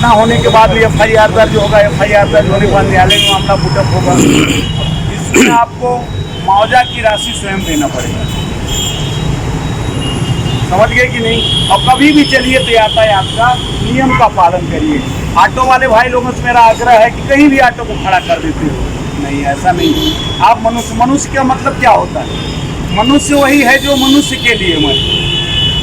घटना होने के बाद FIR दर्ज होगा, FIR दर्ज होने के बाद न्यायालय में मामला पुटअप होगा। इसमें आपको मुआवजा की राशि स्वयं देना पड़ेगा। समझ गए कि नहीं? और कभी भी चलिए तो यातायात का नियम का पालन करिए। ऑटो वाले भाई लोगों से मेरा आग्रह है कि कहीं भी ऑटो को खड़ा कर देते हो, नहीं, ऐसा नहीं। आप मनुष्य का मतलब क्या होता है? मनुष्य वही है जो मनुष्य के लिए मरे।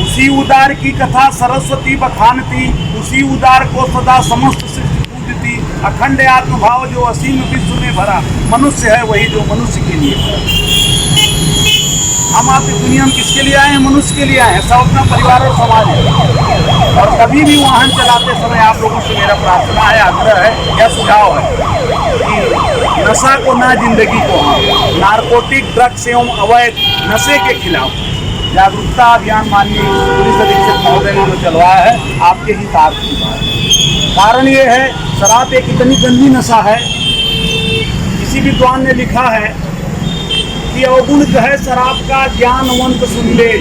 उसी उदार की कथा सरस्वती बखानती, उसी उदार को सदा समस्त सृष्टि पूजती, अखंड आत्मभाव जो असीम विश्व में भरा। मनुष्य है वही जो मनुष्य के लिए भरा। हम आप इस दुनिया में किसके लिए आए हैं? मनुष्य के लिए आए हैं। सब अपना परिवार और समाज है। और कभी भी वाहन चलाते समय आप लोगों से मेरा प्रार्थना है, आग्रह है या सुझाव है कि नशा को ना जिंदगी को, नारकोटिक ड्रग्स एवं अवैध नशे के खिलाफ जागरूकता अभियान माननीय पुलिस अधीक्षक महोदय ने जो चलवाया है, आपके ही साथ की बात। कारण ये है, शराब एक इतनी गंदी नशा है, किसी विद्वान ने लिखा है कि अवगुण कहे शराब का ज्ञानवंत सुन ले,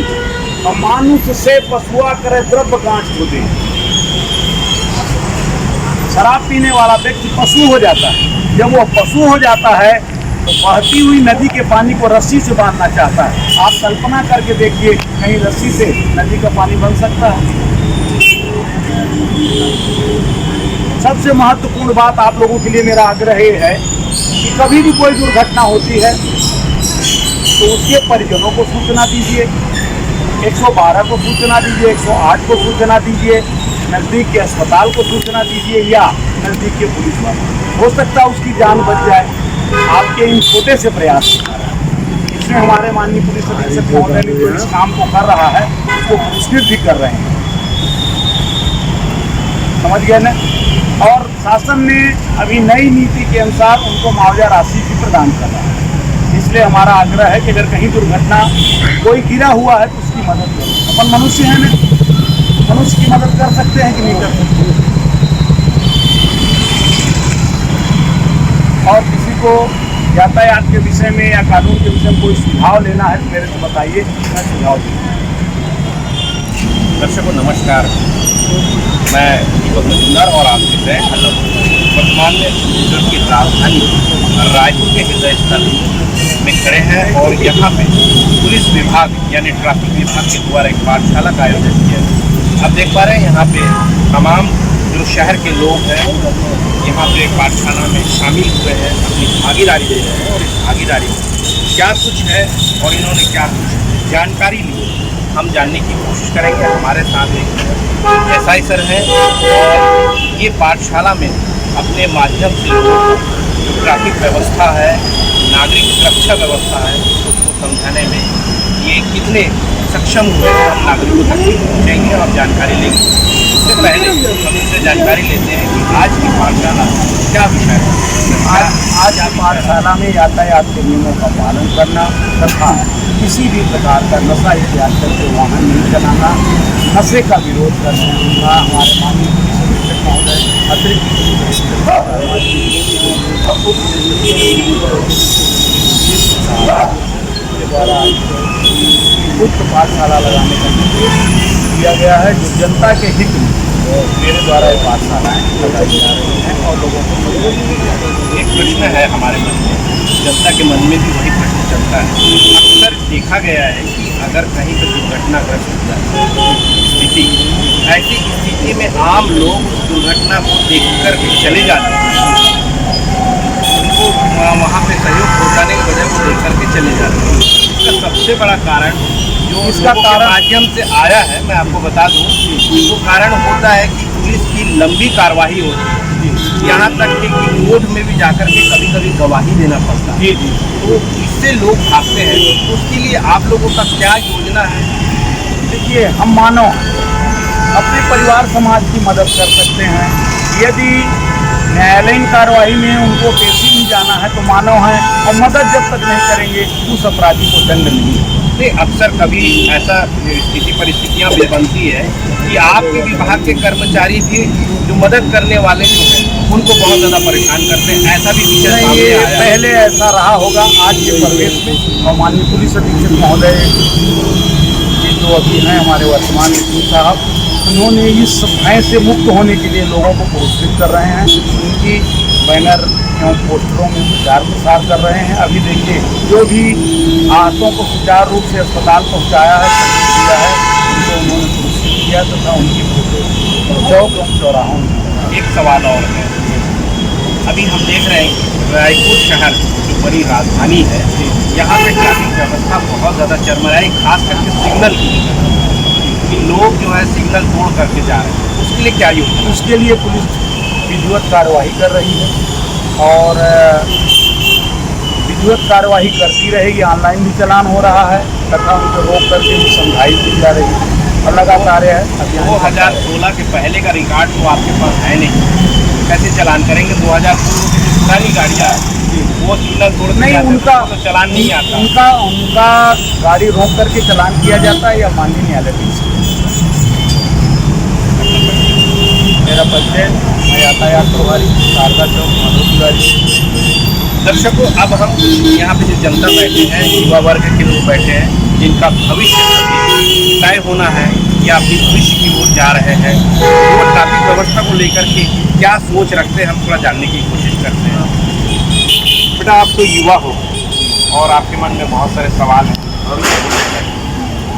और मानुष से पशुआ करे द्रव्य गांठ हो दे। शराब पीने वाला व्यक्ति पशु हो जाता है। जब वो पशु हो जाता है तो बहती हुई नदी के पानी को रस्सी से बांधना चाहता है। आप कल्पना करके देखिए, कहीं रस्सी से नदी का पानी बन सकता है? सबसे महत्वपूर्ण बात आप लोगों के लिए मेरा आग्रह ये है कि कभी भी कोई दुर्घटना होती है तो उसके परिजनों को सूचना दीजिए, 112 को सूचना दीजिए, 108 को सूचना दीजिए, नज़दीक के अस्पताल को सूचना दीजिए या नज़दीक के पुलिस वाले। हो सकता है उसकी जान बच जाए, आपके इन छोटे से प्रयास के कारण। इसमें हमारे माननीय पुलिस अधीक्षक महोदय ने जो इस काम को कर रहा है उसको पुरस्कृत भी कर रहे हैं। समझ गए ना? और शासन ने अभी नई नीति के अनुसार उनको मुआवजा राशि भी प्रदान कर रहा है। इसलिए हमारा आग्रह है कि अगर कहीं दुर्घटना कोई गिरा हुआ है तो उसकी मदद करें। अपन मनुष्य हैं ना, मनुष्य की मदद कर सकते हैं कि नहीं कर सकते? और किसी को यातायात के विषय में या कानून के विषय में कोई सुझाव लेना है तो मेरे से बताइए, मैं सुझाव दूँगा। दर्शकों नमस्कार, मैं दीपक मजूमदार और आपके साथ वर्तमान में छत्तीसगढ़ की राजधानी रायपुर के हृदय स्थल में खड़े हैं और यहाँ पे पुलिस विभाग यानी ट्रैफिक विभाग के द्वारा एक पाठशाला का आयोजन किया है। आप देख पा रहे हैं यहाँ पे तमाम जो शहर के लोग हैं यहाँ पे पाठशाला में शामिल हुए हैं, अपनी भागीदारी दे रहे हैं। और इस भागीदारी में क्या कुछ है और इन्होंने क्या कुछ जानकारी ली हम जानने की कोशिश करेंगे। हमारे साथ एक SI सर हैं और ये पाठशाला में अपने माध्यम से लोगों को जो ट्रैफिक व्यवस्था है, नागरिक सुरक्षा व्यवस्था है, उसको समझाने में ये कितने सक्षम हुए हैं। हम नागरिकों तक पहुँचेंगे और जानकारी लेंगे। इससे पहले हम इनसे जानकारी लेते हैं कि आज की पाठशाला क्या विषय है। आज की पाठशाला में यातायात के नियमों का पालन करना तथा किसी भी प्रकार का नशा इत्यादि करके वाहन नहीं चलाना, नशे का विरोध करना। हमारे माननीय पुलिस अधीक्षक महोदय, अतिरिक्त पुलिस के द्वारा उक्त पाठशाला लगाने का निर्देश दिया गया है, जो जनता के हित में मेरे द्वारा ये पाठशालाएँ लगाई जा रही हैं और लोगों को एक प्रश्न है हमारे मन में, जनता के मन में भी वही प्रश्न चलता है। अक्सर देखा गया है कि अगर कहीं पर दुर्घटनाग्रस्त हो जाए स्थिति, ऐसी स्थिति में आम लोग दुर्घटना को देखकर के चले जाते हैं, उनको वहाँ पे सहयोग पहुँचाने के बजाय वो देख करके चले जाते हैं। इसका सबसे बड़ा कारण जो इसका माध्यम से आया है, मैं आपको बता दूं, वो कारण होता है कि पुलिस की लंबी कार्रवाई होती है, यहाँ तक कि कोर्ट में भी जाकर के कभी कभी गवाही देना पड़ता है। तो इससे लोग भागते हैं। तो उसके लिए आप लोगों का क्या योजना है? देखिए, हम मानव अपने परिवार समाज की मदद कर सकते हैं। यदि न्यायालयीन कार्रवाई में उनको पेशी में जाना है तो मानव हैं, और मदद जब तक नहीं करेंगे उस अपराधी को दंड नहीं। अक्सर कभी ऐसा स्थिति परिस्थितियाँ भी बनती है कि आपके विभाग के कर्मचारी भी जो मदद करने वाले जो हैं उनको बहुत ज़्यादा परेशान करते हैं, ऐसा भी विषय सामने आया है। पहले ऐसा रहा होगा, आज के परिवेश में और माननीय पुलिस अधीक्षक महोदय की जो जो अभी हैं हमारे वर्तमान एसपी साहब, उन्होंने इस भय से मुक्त होने के लिए लोगों को प्रोत्साहित कर रहे हैं। उनकी बैनर एवं पोस्टरों में प्रचार प्रसार कर रहे हैं। अभी देखिए जो भी आहतों को सुचारू रूप से अस्पताल पहुंचाया है, किया है, उनको उन्होंने पुरस्कृत किया तथा उनकी फोटो चौक एवं चौराहों में। एक सवाल और है, अभी हम देख रहे हैं कि रायपुर शहर जो बड़ी राजधानी है, यहाँ पे ट्रैफिक व्यवस्था बहुत ज़्यादा चरमराई, खास करके सिग्नल कि लोग जो है सिग्नल तोड़ करके जा रहे हैं, उसके लिए क्या योजना? उसके लिए पुलिस विधिवत कार्यवाही कर रही है और विधिवत कार्यवाही करती रहेगी। ऑनलाइन भी चालान हो रहा है तथा उनको रोक करके भी समझाई दी जा रही है और लगातार है। 2016 के पहले का रिकॉर्ड तो आपके पास है नहीं, कैसे चालान करेंगे? 2016 की जो पुरानी गाड़ियाँ वो सिग्नल तोड़ नहीं, उनका तो चालान नहीं आता। उनका गाड़ी रोक करके चालान किया जाता है या माननीय न्यायालय में। मेरा परिचय, मैं यातायात प्रभारी शारदा चौक माधव तिवारी। दर्शकों, अब हम यहाँ पे जो जनता बैठे हैं, युवा वर्ग के लोग बैठे हैं, जिनका भविष्य तय होना है या अपनी भविष्य की ओर जा रहे हैं, वो ट्रैफिक व्यवस्था को लेकर के क्या सोच रखते हैं, हम थोड़ा जानने की कोशिश करते हैं। बेटा, आप तो युवा हो और आपके मन में बहुत सारे सवाल हैं,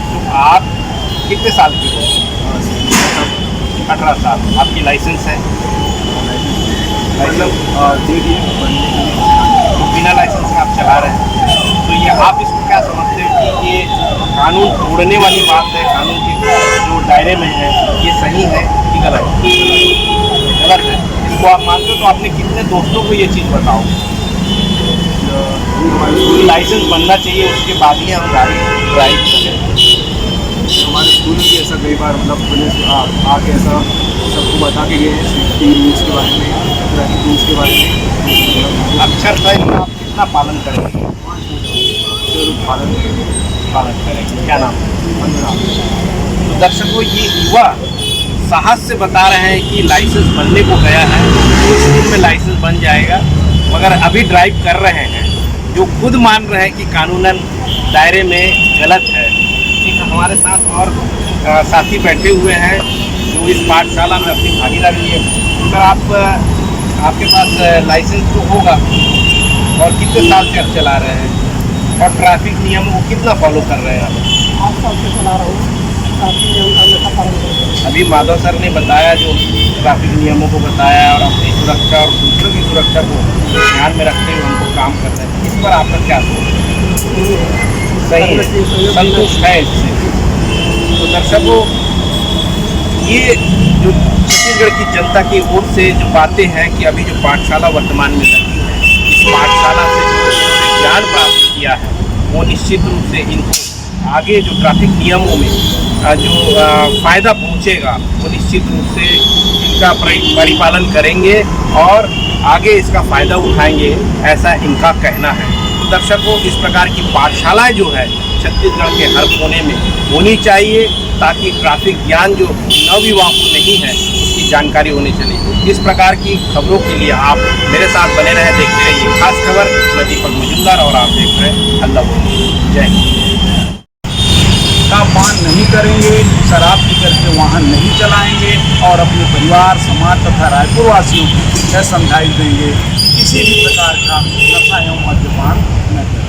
तो आप कितने साल के हो? 18 साल। आपकी लाइसेंस है? मतलब बिना लाइसेंस के आप चला रहे हैं, तो ये आप इसको क्या समझते हो कि ये कानून तोड़ने वाली बात है? कानून के जो दायरे में है, ये सही है कि गलत है? गलत है। इसको आप मानते हो तो आपने कितने दोस्तों को ये चीज़ बताओ? लाइसेंस बनना चाहिए, उसके बाद ही हम गाड़ी ड्राइव करें। हमारे स्कूल में भी ऐसा कई बार मतलब पुलिस आके ऐसा सबको बता के गए हैं सेफ्टी रूल्स के बारे में, ट्रैफिक रूल्स के बारे में। अक्षरशः आप कितना पालन करेंगे? पालन करेंगे। क्या नाम है? तो दर्शकों, ये युवा साहस से बता रहे हैं कि लाइसेंस बनने को गया है, कुछ दिन में लाइसेंस बन जाएगा, मगर अभी ड्राइव कर रहे हैं, जो खुद मान रहे हैं कि कानूनन दायरे में गलत है। एक हमारे साथ और साथी बैठे हुए हैं जो इस पाठशाला में अपनी भागीदारी लिए। सर, आपके पास लाइसेंस तो होगा और कितने साल से आप चला रहे हैं और ट्रैफिक नियमों को कितना फॉलो कर रहे हैं आप? 8 साल से चला रहा हूँ। ट्रैफिक नियम का हमेशा पालन करते हैं। अभी माधव सर ने बताया, जो ट्रैफिक नियमों को बताया और अपनी सुरक्षा और दूसरों की सुरक्षा को ध्यान में रखते हुए हमको काम कर रहे हैं, इस पर आपका क्या सोच है? सही है, संतुष्ट है इससे? तो दर्शकों, ये जो छत्तीसगढ़ की जनता की ओर से जो बातें हैं कि अभी जो पाठशाला वर्तमान में लगी है, इस पाठशाला से जो ज्ञान प्राप्त किया है, वो निश्चित रूप से इनको आगे जो ट्रैफिक नियमों में जो फ़ायदा पहुंचेगा, वो निश्चित रूप से इनका परिपालन करेंगे और आगे इसका फ़ायदा उठाएंगे, ऐसा इनका कहना है। तो दर्शकों, इस प्रकार की पाठशालाएं जो है छत्तीसगढ़ के हर कोने में होनी चाहिए, ताकि ट्रैफिक ज्ञान जो नवयुवाओं को नहीं है उसकी जानकारी होनी चाहिए। इस प्रकार की खबरों के लिए आप मेरे साथ बने रहें, देखते रहिए खास खबर। मैं दीपक मजूमदार और आप देख रहे हैं अल्लाह बोल। जय हिंद। का पान नहीं करेंगे, शराब पी करके वाहन नहीं चलाएंगे और अपने परिवार, समाज तथा रायपुर वासियों को यह समझाइश देंगे किसी भी प्रकार का नशा एवं मद्यपान न करें।